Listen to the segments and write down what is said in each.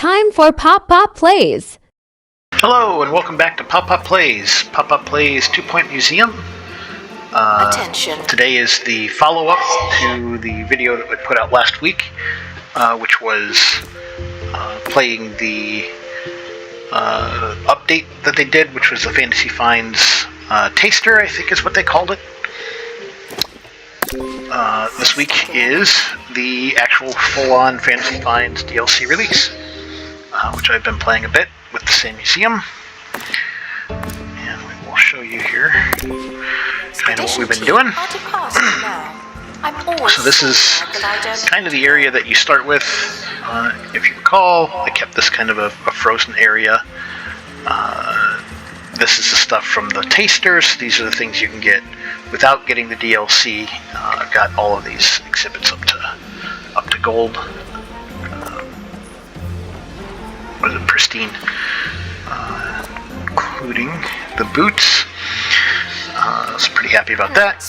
Time for Pop Pop Plays. Hello and welcome back to Pop Pop Plays, Pop Pop Plays 2-Point Museum. Attention. Today is the follow-up to the video that we put out last week, which was playing the update that they did, which was the Fantasy Finds Taster, I think is what they called it. This week is the actual full-on Fantasy Finds DLC release, which I've been playing a bit with the same museum. And we will show you here kind of what we've been doing. So this is kind of the area that you start with. If you recall, I kept this kind of a frozen area. This is the stuff from the tasters. These are the things you can get without getting the DLC. I've got all of these exhibits up to gold. What is it? Pristine. Including the boots. I was pretty happy about that.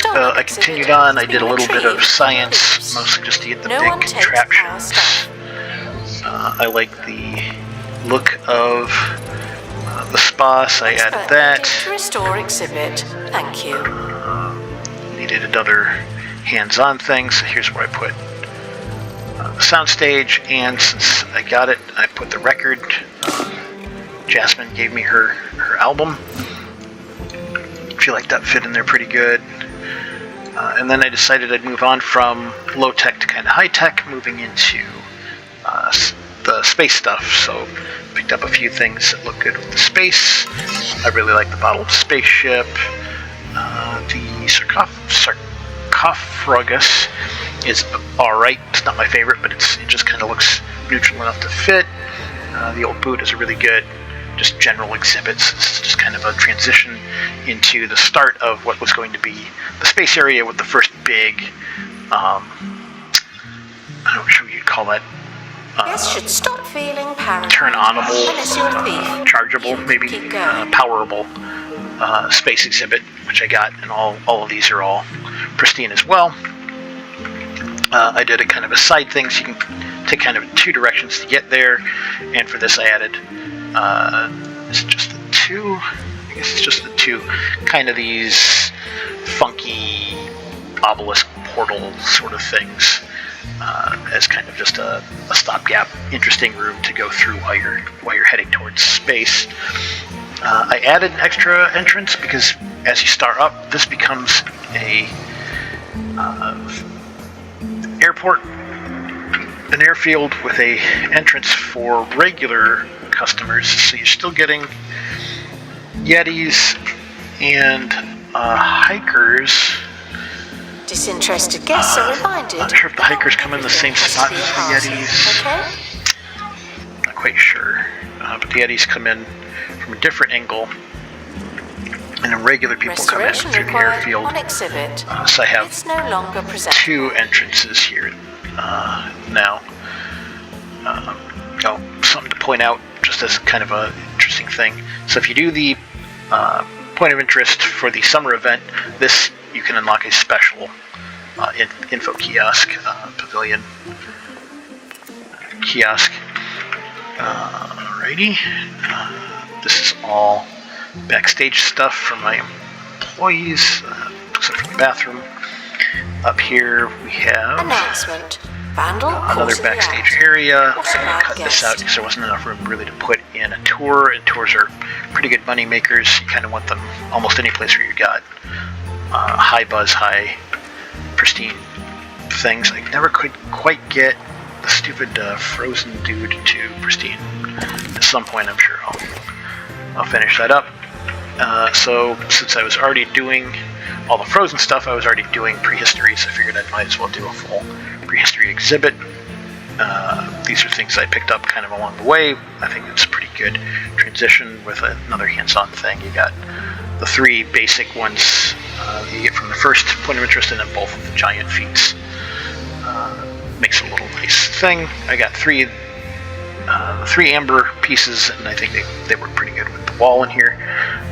I continued on. I did a little bit of science, mostly just to get the big contraptions. I like the look of the spa, so I added that. To restore exhibit. Thank you. Needed another hands-on thing, so here's where I put the soundstage, and since I got it, I put the record. Jasmine gave me her album. I feel like that fit in there pretty good. And then I decided I'd move on from low-tech to kind of high-tech, moving into the space stuff. So picked up a few things that look good with the space. I really like the bottled spaceship. The sarcophagus is alright. It's not my favorite, but it just kind of looks neutral enough to fit. The old boot is a really good, just general exhibits. This is just kind of a transition into the start of what was going to be the space area with the first big, I don't know what you'd call that. Should stop feeling paranoid. Turn-onable, Unless you're a thief. chargeable, maybe powerable space exhibit, which I got, and all of these are all pristine as well. I did a kind of a side thing, so you can take kind of two directions to get there, and for this I added, it's just the two, I guess it's just the two, kind of these funky obelisk portal sort of things, as kind of just a stopgap, interesting room to go through while you're heading towards space. I added an extra entrance because as you start up, this becomes a an airfield with a entrance for regular customers. So you're still getting Yetis and hikers. Disinterested guests are reminded. Not sure if the hikers come in the same spot as the Yetis. Okay. Not quite sure. But the Yetis come in from a different angle. And then regular people come in through the airfield. On exhibit. So I have It's no longer two entrances here now. Something to point out, just as kind of an interesting thing. So if you do the point of interest for the summer event, this you can unlock a special info kiosk, pavilion kiosk. Alrighty. This is all backstage stuff for my employees, except for the bathroom. Up here we have Announcement. Vandal another backstage area. I cut this out because there wasn't enough room really to put in a tour, and tours are pretty good money makers. You kind of want them almost any place where you got high buzz, high pristine things. I never could quite get the stupid frozen dude to pristine. At some point I'm sure I'll finish that up. So since I was already doing all the frozen stuff, I was already doing prehistory, so I figured I might as well do a full prehistory exhibit. These are things I picked up kind of along the way. I think it's a pretty good transition with another hands-on thing. You got the three basic ones you get from the first point of interest, and then both of the giant feats. Makes a little nice thing. I got three amber pieces, and I think they work pretty good with the wall in here.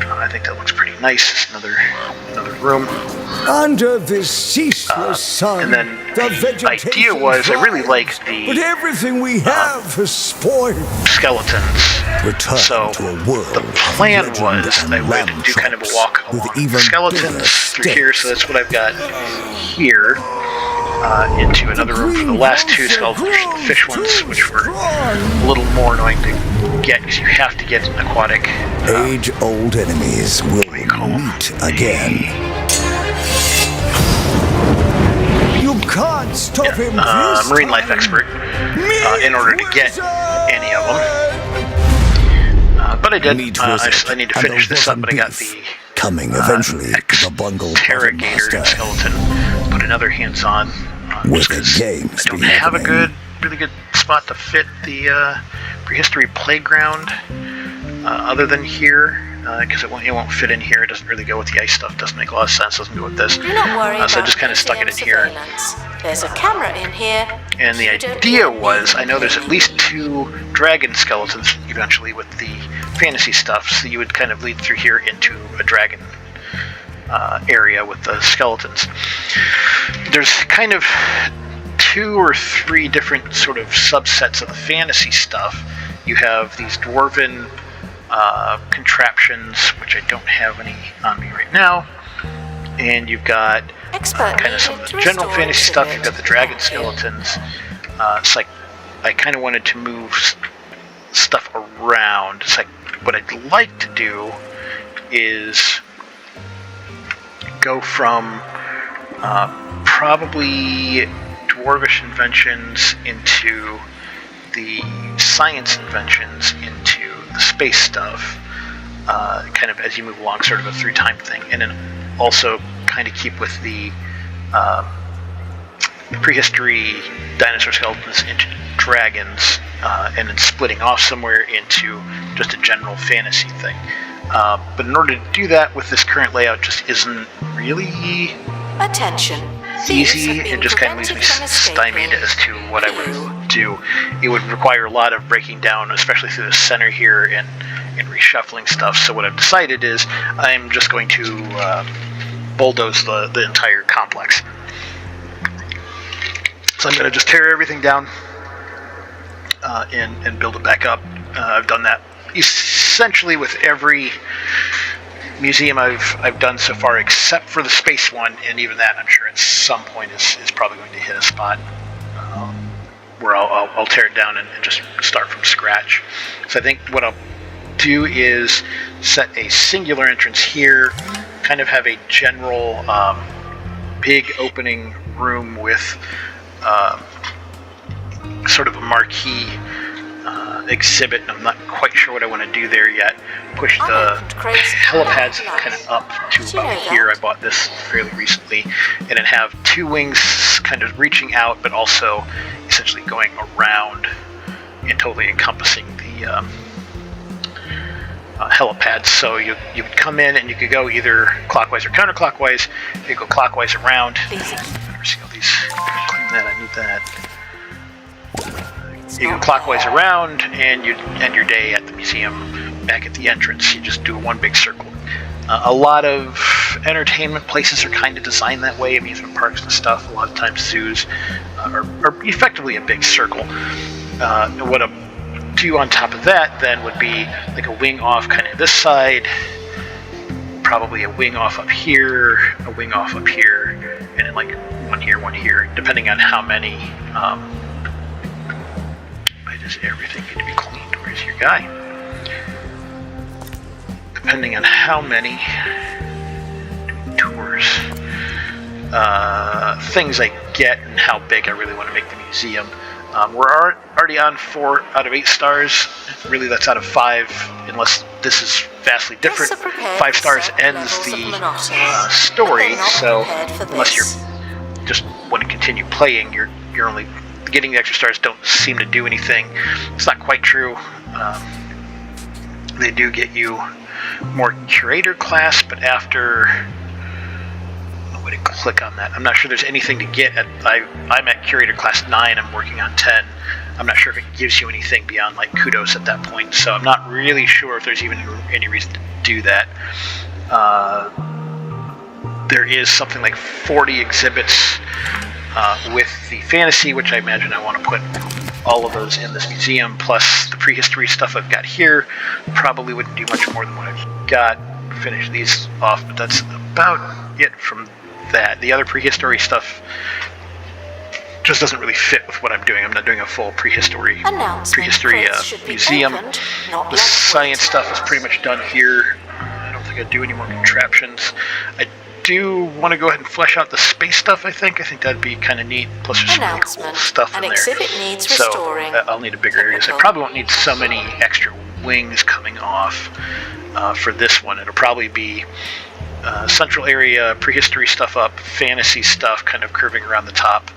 I think that looks pretty nice. Another room. Under this ceaseless sun, And then the vegetation idea was, I really thrives, like the but everything we have is spoiled. skeletons. Return So to a world the plan of legend was and I would lamb do kind of a chops walk with along even the skeletons bigger through here. So stakes. that's what I've got here. Into another room for the last two skeletons, the fish ones, which were a little more annoying to get because you have to get aquatic. Age-old enemies will meet again. You can't stop him this Marine life time. expert in order to get any of them. But I did. Meat I wizard need to and finish a this up, rotten but I got beef. the Coming eventually to the bungle interrogator skeleton. Put another hands-on. Wicked games I don't be have a happening. really good spot to fit the prehistory playground other than here. Because it won't fit in here. It doesn't really go with the ice stuff. Doesn't make a lot of sense. Doesn't go with this. Do not worry So I about just kind of stuck it in here. surveillance. There's a camera in here. And the You don't idea need was, me. I know there's at least 2 dragon skeletons eventually with the fantasy stuff. So you would kind of lead through here into a dragon area with the skeletons. There's kind of 2 or 3 different sort of subsets of the fantasy stuff. You have these dwarven contraptions, which I don't have any on me right now, and you've got kind of some of the general fantasy stuff. You've got the dragon skeletons. It's like I kind of wanted to move stuff around. It's like what I'd like to do is go from probably dwarvish inventions into the science inventions into the space stuff, kind of as you move along, sort of a through time thing, and then also kind of keep with the prehistory dinosaur skeletons into dragons, and then splitting off somewhere into just a general fantasy thing. But in order to do that with this current layout, just isn't really Attention. easy. It just kind of leaves me stymied as to what I would do. It would require a lot of breaking down, especially through the center here, and reshuffling stuff. So what I've decided is I'm just going to bulldoze the entire complex. So I'm going to just tear everything down and build it back up. I've done that essentially with every museum I've done so far, except for the space one, and even that I'm sure at some point is probably going to hit a spot where I'll tear it down and just start from scratch. So I think what I'll do is set a singular entrance here, kind of have a general big opening room with sort of a marquee exhibit, and I'm not quite sure what I want to do there yet. Push the helipads kind of up to about here. I bought this fairly recently, and then have 2 wings kind of reaching out, but also essentially going around and totally encompassing the helipads. So you would come in and you could go either clockwise or counterclockwise. You go clockwise around. Better see all these. Clean that. I need that. You go clockwise around, and you end your day at the museum back at the entrance. You just do one big circle. A lot of entertainment places are kind of designed that way, amusement parks and stuff. A lot of times zoos are effectively a big circle. What I'll do on top of that then would be like a wing off kind of this side, probably a wing off up here, a wing off up here, and then like one here, depending on how many. Does everything need to be cleaned? Where's your guy? Depending on how many tours, things I get and how big I really want to make the museum. We're already on 4 out of 8 stars. Really, that's out of 5, unless this is vastly different. 5 stars ends the story, so unless you're just want to continue playing, you're only getting the extra stars don't seem to do anything. It's not quite true. They do get you more curator class, but after no way to click on that. I'm not sure there's anything to get at. I'm at curator class 9. I'm working on 10. I'm not sure if it gives you anything beyond like kudos at that point. So I'm not really sure if there's even any reason to do that. There is something like 40 exhibits with the fantasy, which I imagine I want to put all of those in this museum, plus the prehistory stuff I've got here. Probably wouldn't do much more than what I've got. Finish these off, but that's about it from that. The other prehistory stuff just doesn't really fit with what I'm doing. I'm not doing a full prehistory museum. The science stuff is pretty much done here. I don't think I'd do any more contraptions. I do want to go ahead and flesh out the space stuff, I think. I think that'd be kind of neat. Plus there's some really cool stuff in there. Exhibit needs restoring. So I'll need a bigger area. I probably won't need so many extra wings coming off for this one. It'll probably be central area, prehistory stuff up, fantasy stuff kind of curving around the top,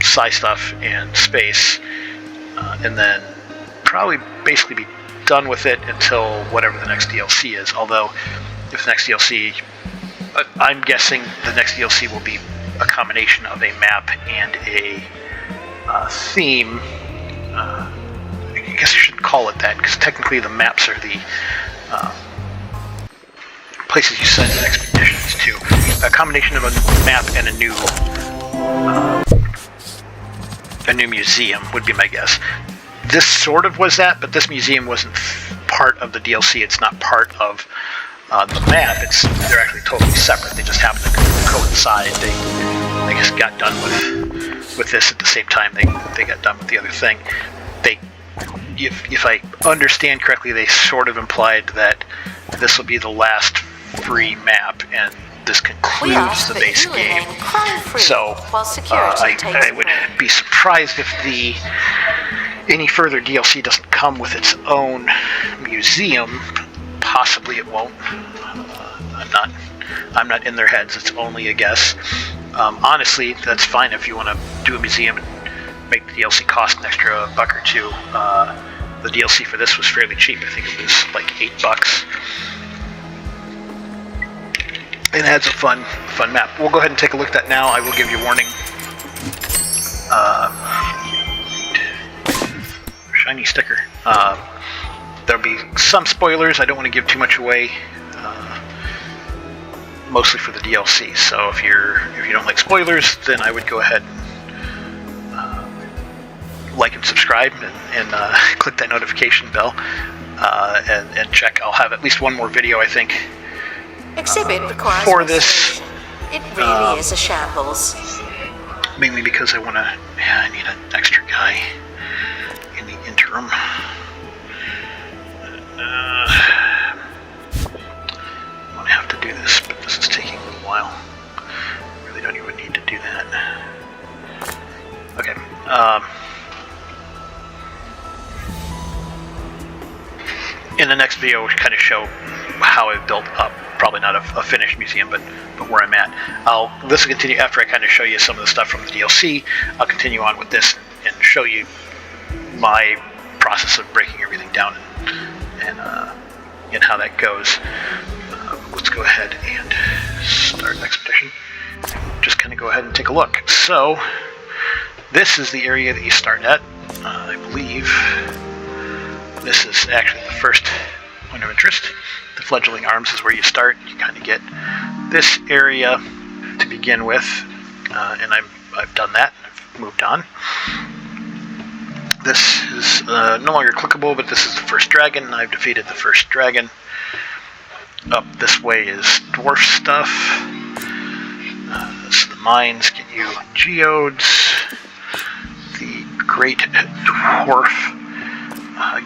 sci stuff, and space. And then probably basically be done with it until whatever the next DLC is. Although, if the next DLC... I'm guessing the next DLC will be a combination of a map and a theme. I guess I shouldn't call it that, because technically the maps are the places you send expeditions to. A combination of a map and a new museum would be my guess. This sort of was that, but this museum wasn't part of the DLC. It's not part of the map. They're actually totally separate. They just happen to coincide. They just got done with this at the same time they got done with the other thing. If I understand correctly, they sort of implied that this will be the last free map, and this concludes the base game. So I would be surprised if any further DLC doesn't come with its own museum. Possibly it won't. I'm not in their heads. It's only a guess. Honestly, that's fine if you want to do a museum and make the DLC cost an extra $1 or $2. The DLC for this was fairly cheap. I think it was like $8. It adds a fun map. We'll go ahead and take a look at that now. I will give you a warning. Shiny sticker. There'll be some spoilers. I don't want to give too much away, mostly for the DLC. So if you don't like spoilers, then I would go ahead and like and subscribe and click that notification bell and check. I'll have at least one more video, I think, Exhibit requires for this. It really is a shambles. Mainly because I need an extra guy in the interim. I'm going to have to do this, but this is taking a little while. Really don't even need to do that. Okay. In the next video, we'll kind of show how I've built up, probably not a finished museum, but where I'm at. This will continue after I kind of show you some of the stuff from the DLC. I'll continue on with this and show you my process of breaking everything down and how that goes. Let's go ahead and start an expedition. Just kind of go ahead and take a look. So, this is the area that you start at. I believe this is actually the first point of interest. The fledgling arms is where you start. You kind of get this area to begin with, and I've done that. I've moved on. This is no longer clickable, but this is the first dragon. I've defeated the first dragon. Up this way is dwarf stuff. So the mines get you geodes. The great dwarf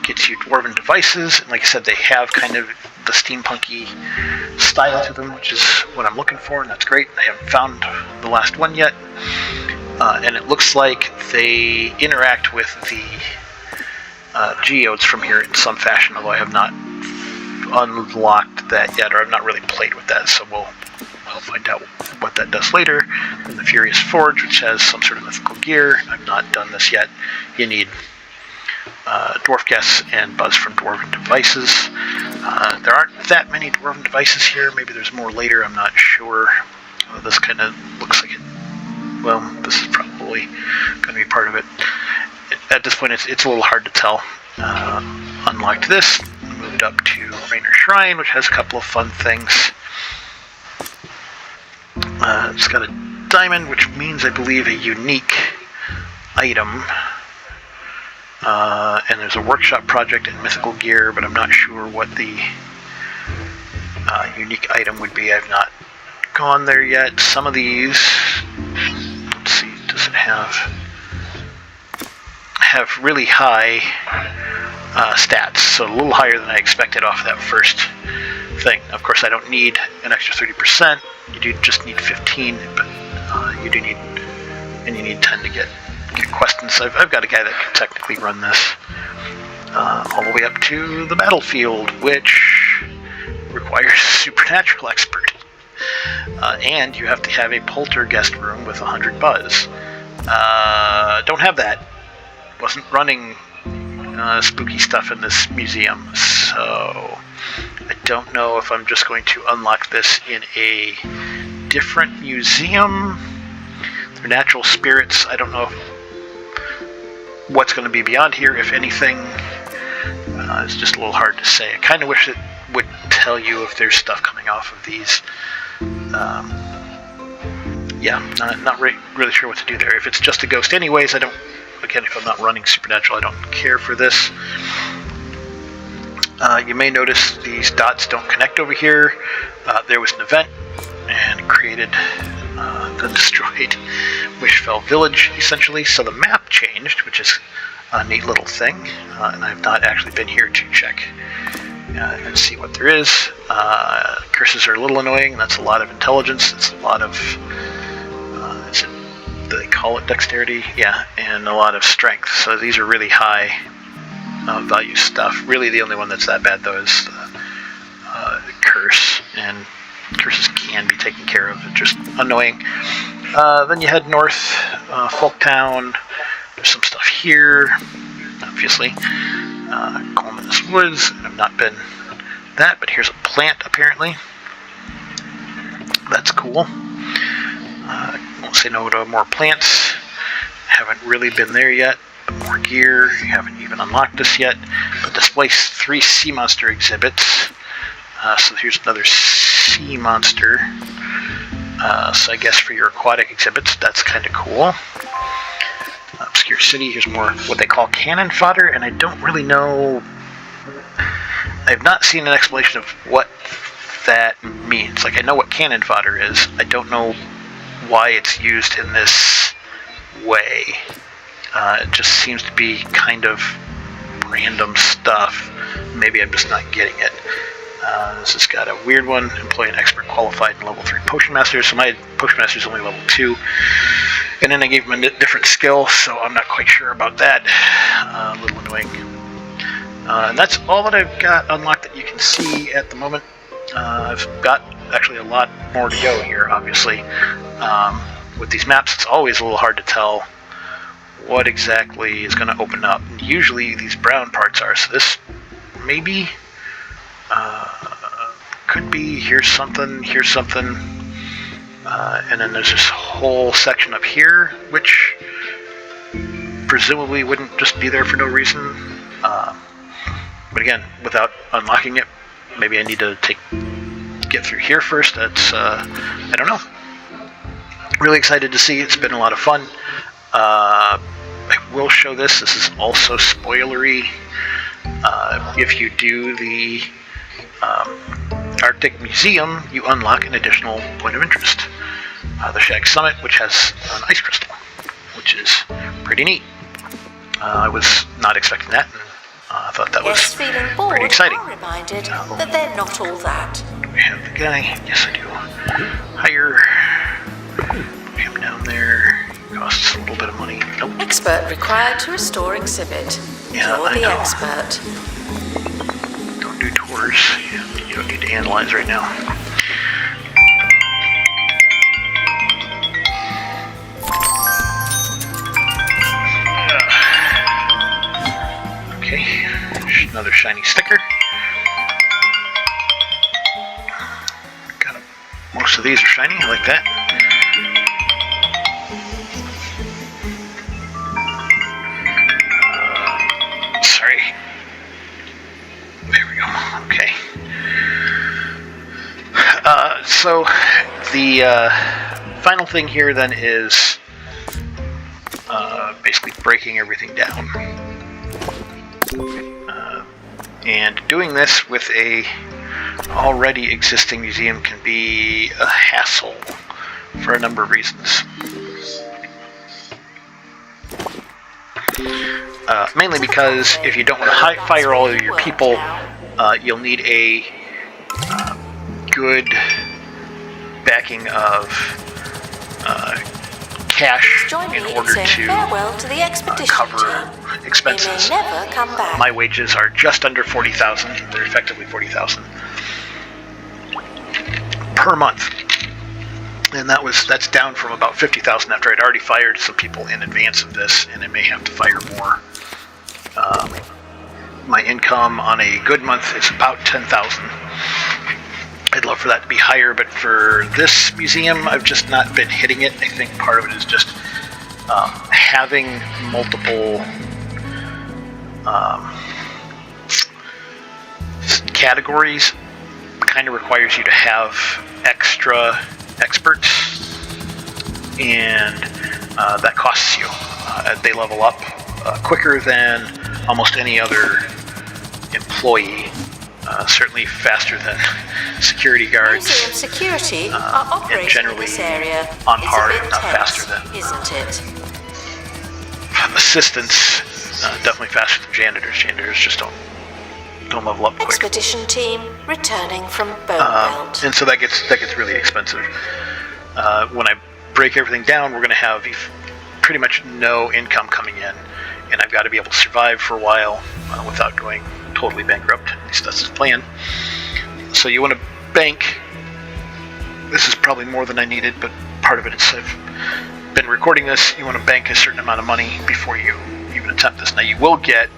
gets you dwarven devices. And like I said, they have kind of the steampunky style to them, which is what I'm looking for, and that's great. I haven't found the last one yet. And it looks like they interact with the geodes from here in some fashion, although I have not unlocked that yet, or I've not really played with that, so we'll find out what that does later. And the Furious Forge, which has some sort of mythical gear. I've not done this yet. You need dwarf guests and buzz from dwarven devices. There aren't that many dwarven devices here. Maybe there's more later, I'm not sure. This kind of looks like it. Well, this is probably going to be part of it. At this point, it's a little hard to tell. Unlocked this. Move moved up to Rainer Shrine, which has a couple of fun things. It's got a diamond, which means, I believe, a unique item. And there's a workshop project in mythical gear, but I'm not sure what the unique item would be. I've not gone there yet. Some of these, let's see, does it have really high stats, so a little higher than I expected off that first thing. Of course, I don't need an extra 30%. You do just need 15, but you do need, and you need 10 to get questions. I've got a guy that can technically run this all the way up to the battlefield, which requires supernatural expert. And you have to have a poltergeist room with 100 buzz. Don't have that. Wasn't running spooky stuff in this museum, so I don't know if I'm just going to unlock this in a different museum. They're natural spirits. I don't know what's going to be beyond here, if anything. It's just a little hard to say. I kind of wish it would tell you if there's stuff coming off of these. Yeah, not really sure what to do there. If it's just a ghost anyways, I don't, again, if I'm not running Supernatural, I don't care for this. You may notice these dots don't connect over here. There was an event and it created the destroyed Wishfell village, essentially. So the map changed, which is a neat little thing. And I've not actually been here to check and see what there is. Curses are a little annoying. That's a lot of intelligence. It's a lot of, do they call it dexterity? Yeah, and a lot of strength. So these are really high value stuff. Really the only one that's that bad, though, is the curse. And curses can be taken care of. It's just annoying. Then you head north, Folktown. There's some stuff here, obviously. Coleman's Woods. I've not been that, but here's a plant, apparently. That's cool. Won't say no to more plants. Haven't really been there yet. But more gear. You haven't even unlocked this yet. But displays 3 sea monster exhibits. So here's another sea monster. So I guess for your aquatic exhibits, that's kind of cool. Obscure City, here's more what they call cannon fodder, and I don't really know. I've not seen an explanation of what that means. Like, I know what cannon fodder is. I don't know why it's used in this way. It just seems to be kind of random stuff. Maybe I'm just not getting it. This has got a weird one. Employ an expert qualified in level 3 potion master. So my potion master is only level 2. And then I gave him a different skill, so I'm not quite sure about that. A little annoying. And that's all that I've got unlocked that you can see at the moment. I've got actually a lot more to go here, obviously. With these maps, it's always a little hard to tell what exactly is going to open up. And usually these brown parts are, so this maybe could be here's something, and then there's this whole section up here, which presumably wouldn't just be there for no reason. But again, without unlocking it, maybe I need to get through here first. That's I don't know. Really excited to see. It's been a lot of fun. I will show this. This is also spoilery. If you do the Arctic Museum, you unlock an additional point of interest. The Shag Summit, which has an ice crystal, which is pretty neat. I was not expecting that, and I thought that was feeling bored, pretty exciting. are reminded that they're not all that. We have the guy. Yes, I do. Hire. Put him down there. Costs a little bit of money. Nope. Expert required to restore exhibit. Yeah, You're I the know. expert. Don't do tours. You don't need to analyze right now. Okay, another shiny sticker. Got 'em. Most of these are shiny. I like that. Sorry. There we go. So the final thing here then is basically breaking everything down. And doing this with a already existing museum can be a hassle for a number of reasons. Mainly because if you don't want to fire all of your people, you'll need a good backing of cash in order to cover expenses. My wages are just under 40,000. They're effectively 40,000 per month, and that's down from about 50,000 after I'd already fired some people in advance of this, and I may have to fire more. My income on a good month is about 10,000. I'd love for that to be higher, but for this museum, I've just not been hitting it. I think part of it is just having multiple categories kind of requires you to have extra experts, and that costs you. They level up quicker than almost any other employee. Certainly faster than security guards. Museum security are operating and generally in this area. on It's par, a bit if not tense, faster than isn't it? Assistants. Definitely faster than janitors. Janitors just don't level up quick. Expedition team returning from Bone Belt. And so that gets really expensive. When I break everything down, we're going to have pretty much no income coming in, and I've got to be able to survive for a while without going totally bankrupt. At least that's the plan. So you want to bank. This is probably more than I needed, but part of it is I've been recording this. You want to bank a certain amount of money before you even attempt this. Now you will get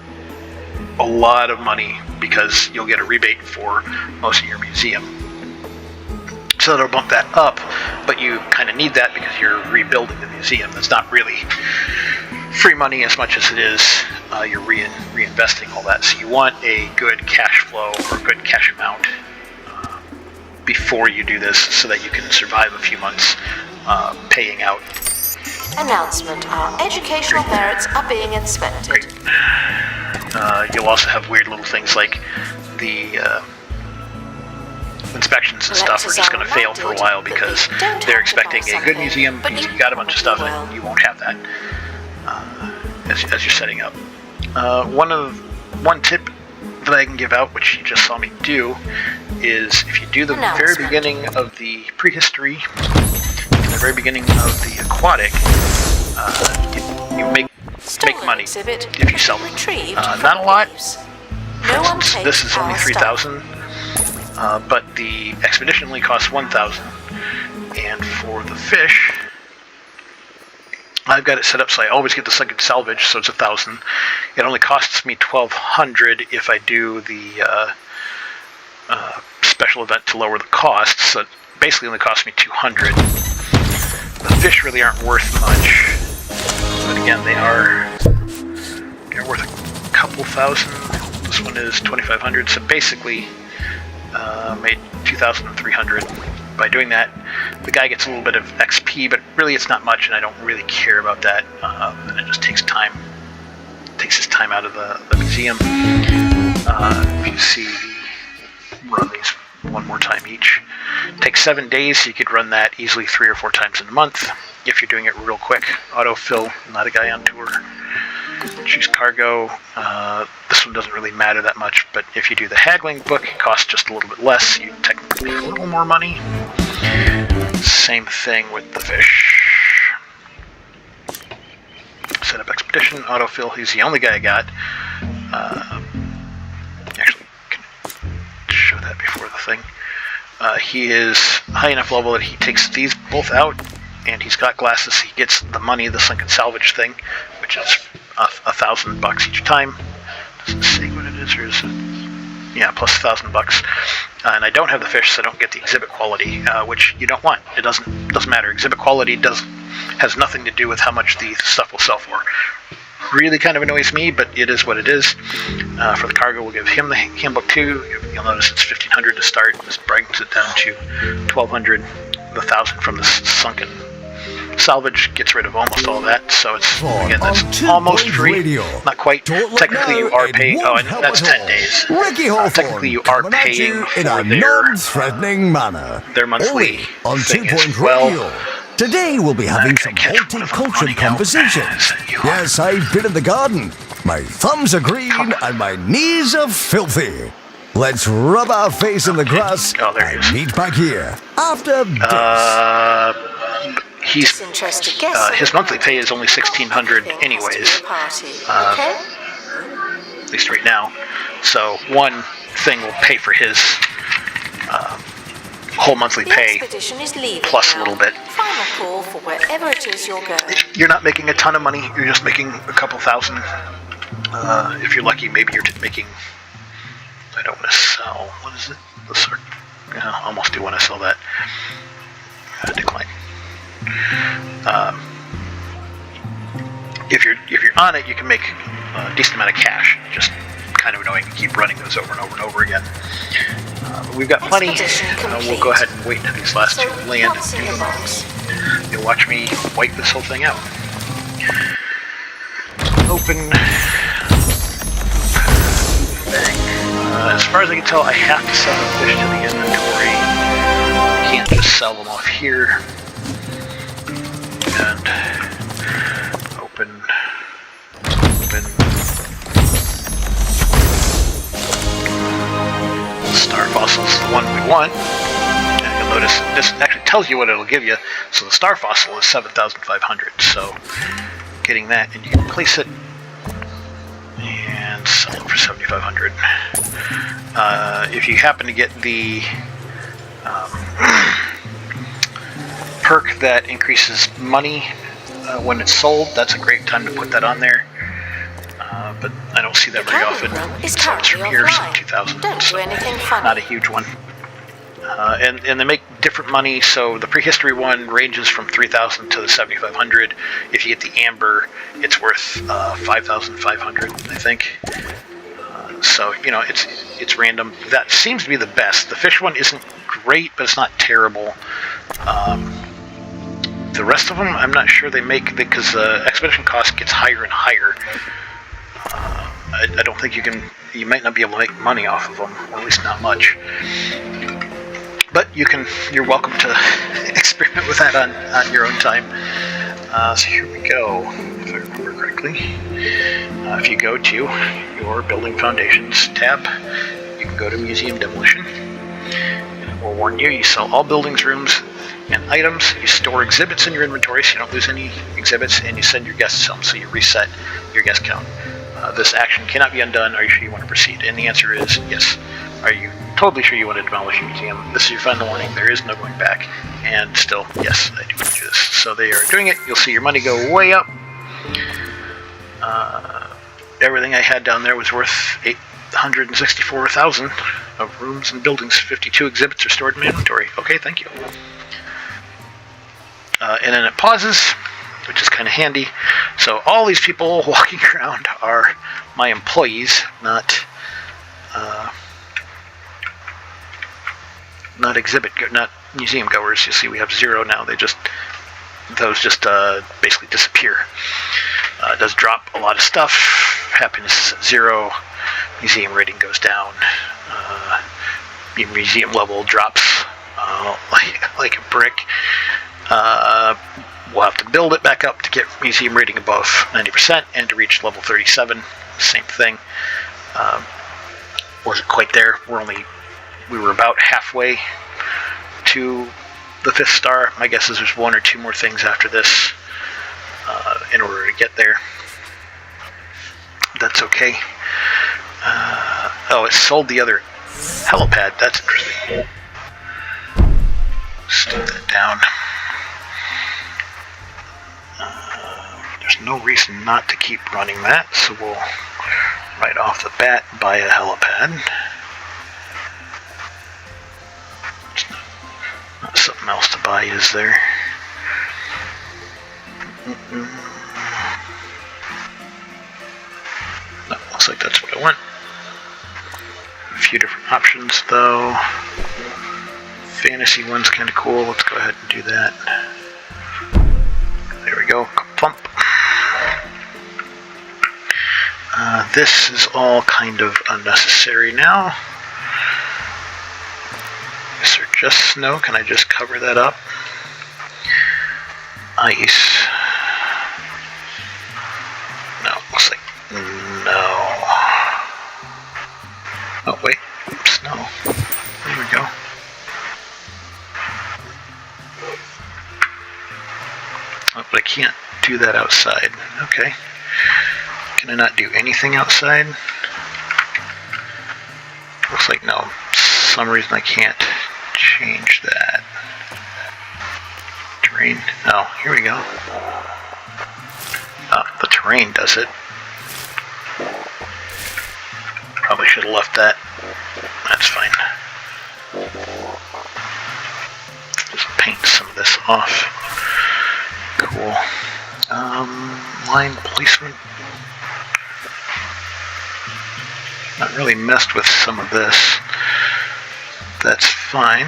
a lot of money because you'll get a rebate for most of your museum. So that'll bump that up, but you kind of need that because you're rebuilding the museum. That's not really free money as much as it is you're reinvesting all that. So you want a good cash flow or a good cash amount before you do this so that you can survive a few months paying out. Announcement: our educational merits are being inspected. You'll also have weird little things like the inspections and stuff are just going to fail for a while because they're expecting a good museum because you've got a bunch of stuff and you won't have that as you're setting up. One tip that I can give out, which you just saw me do, is if you do the very beginning of the prehistory, the very beginning of the aquatic, you make money if you sell them. Not a lot. For instance, this is only 3,000, but the expedition only costs 1,000, and for the fish, I've got it set up so I always get the sunken salvage, so it's 1,000. It only costs me 1,200 if I do the special event to lower the cost, so it basically only costs me 200. The fish really aren't worth much, but again, they're worth a couple thousand. This one is 2,500, so basically made 2,300 by doing that. The guy gets a little bit of XP, but really it's not much, and I don't really care about that. And it just takes his time out of the museum. If you see, run these one more time each. It takes 7 days, so you could run that easily 3 or 4 times in a month if you're doing it real quick. Autofill, not a guy on tour. Choose cargo. This one doesn't really matter that much, but if you do the haggling book, it costs just a little bit less. You technically get a little more money. Same thing with the fish. Set up expedition, autofill. He's the only guy I got. Actually, can show that before the thing. He is high enough level that he takes these both out, and he's got glasses. So he gets the money, the sunken salvage thing, which is $1,000 each time. Doesn't say what it is, or is it? Yeah, plus $1,000. And I don't have the fish, so I don't get the exhibit quality, which you don't want. It doesn't matter. Exhibit quality has nothing to do with how much the stuff will sell for. really kind of annoys me, but it is what it is. For the cargo, we'll give him the handbook too. You'll notice it's 1,500 to start. This brings it down to 1,200. The 1,000 from the sunken salvage gets rid of almost all that. So it's again, that's almost free. Not quite. Technically, you are paying. Oh, and that's 10 days. Technically, you are paying for non-threatening manner. their monthly on 2 thing as Point well. Radio. Today we'll be having some horticulture conversations. Yes, I've been in the garden. My thumbs are green and my knees are filthy. Let's rub our face in the grass and meet back here after this. His monthly pay is only 1,600 anyways. At least right now. So one thing will pay for his whole monthly pay plus a little bit. Final call for wherever it is you're going. You're not making a ton of money. You're just making a couple thousand. If you're lucky, maybe you're making. I don't want to sell. What is it? I almost do want to sell that. Decline. If you're on it, you can make a decent amount of cash. Just kind of annoying to keep running those over and over and over again. But we've got plenty. We'll go ahead and wait until these last two land and do them. You'll watch me wipe this whole thing out. Open. Bang. As far as I can tell, I have to sell the fish to the inventory. I can't just sell them off here. And open. Star fossil is the one we want. And you'll notice this actually tells you what it'll give you. So the star fossil is 7,500. So getting that, and you can place it and sell it for 7,500. If you happen to get the perk that increases money when it's sold, that's a great time to put that on there. But I don't see that very often. So it's from here, so 2,000. So not a huge one. And they make different money. So the prehistory one ranges from 3,000 to the 7,500. If you get the amber, it's worth 5,500, I think. So it's random. That seems to be the best. The fish one isn't great, but it's not terrible. The rest of them, I'm not sure they make, because the expedition cost gets higher and higher. I don't think you might not be able to make money off of them, or at least not much. But you're welcome to experiment with that on your own time. So here we go, if I remember correctly. If you go to your Building Foundations tab, you can go to Museum Demolition. And it will warn you sell all buildings, rooms, and items. You store exhibits in your inventory so you don't lose any exhibits, and you send your guests home, so you reset your guest count. This action cannot be undone. Are you sure you want to proceed? And the answer is yes. Are you totally sure you want to demolish your museum? This is your final warning. There is no going back. And still, yes, I do want to do this. So they are doing it. You'll see your money go way up. Everything I had down there was worth 864,000 of rooms and buildings. 52 exhibits are stored in my inventory. Okay, thank you. And then it pauses, which is kind of handy. So all these people walking around are my employees, not museum goers. You see, we have 0 now. Those just basically disappear. It does drop a lot of stuff. Happiness is 0. Museum rating goes down. Your museum level drops like a brick. We'll have to build it back up to get museum rating above 90%, and to reach level 37, same thing. Wasn't quite there. We were about halfway to the 5th star. My guess is there's 1 or 2 more things after this in order to get there. That's okay. It sold the other helipad. That's interesting. Stick that down. There's no reason not to keep running that, so we'll right off the bat buy a helipad. Not something else to buy, is there? Looks like that's what I want. A few different options though. Fantasy one's kind of cool. Let's go ahead and do that. There we go. Plump. This is all kind of unnecessary now. Is there just snow? Can I just cover that up? Ice. No, looks like no. Oh wait, snow. There we go. Oh, but I can't do that outside. Okay. Can I not do anything outside? Looks like no. For some reason I can't change that. Terrain. Oh, here we go. The terrain does it. Probably should have left that. That's fine. Just paint some of this off. Cool. Line placement. Not really messed with some of this. That's fine.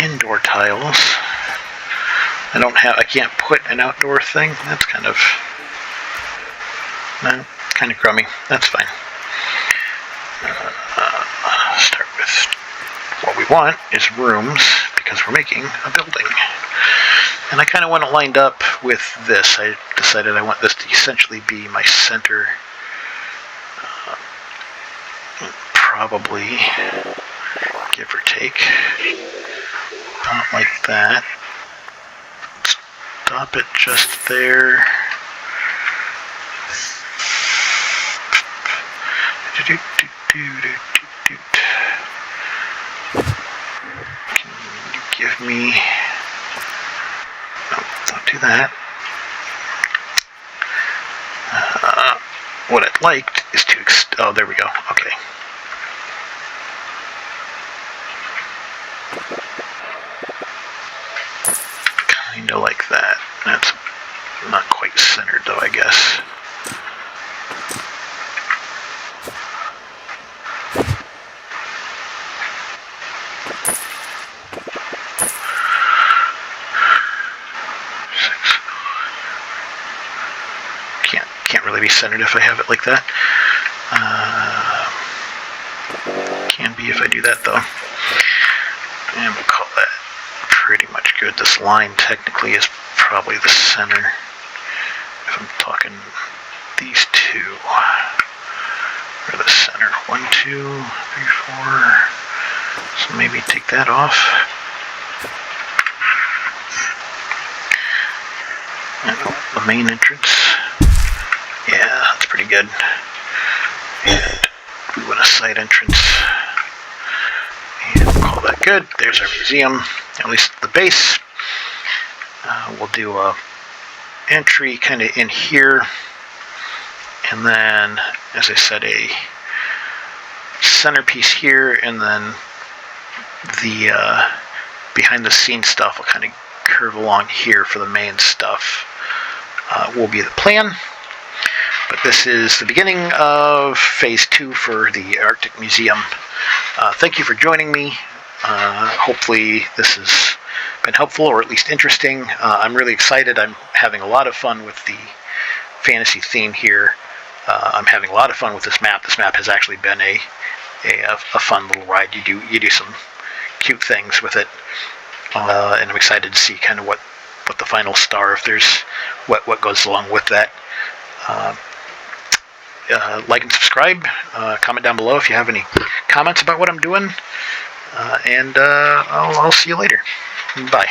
Indoor tiles. I can't put an outdoor thing. That's kind of crummy. That's fine. Start with what we want is rooms because we're making a building. And I kind of want it lined up with this. I decided I want this to essentially be my center. Probably, give or take. Not like that. Stop it just there. Can you give me... No, don't do that. What I'd like is to... Oh, there we go. Okay. Kinda like that. That's not quite centered though, I guess. Can't really be centered if I have it like that. Can be if I do that though. And we'll call that pretty much good. This line technically is probably the center. If I'm talking these two. Or the center. 1, 2, 3, 4. So maybe take that off. And the main entrance. Yeah, that's pretty good. And we want a side entrance. And we'll call that good. There's our museum, at least the base. We'll do a entry kind of in here. And then, as I said, a centerpiece here. And then the behind the scenes stuff will kind of curve along here for the main stuff. Will be the plan. But this is the beginning of phase 2 for the Arctic Museum. Thank you for joining me. Hopefully this has been helpful or at least interesting. I'm really excited. I'm having a lot of fun with the fantasy theme here. I'm having a lot of fun with this map. This map has actually been a fun little ride. You do some cute things with it. And I'm excited to see kind of what the final star, if there's what goes along with that. Like and subscribe. Comment down below if you have any comments about what I'm doing. And I'll see you later. Bye.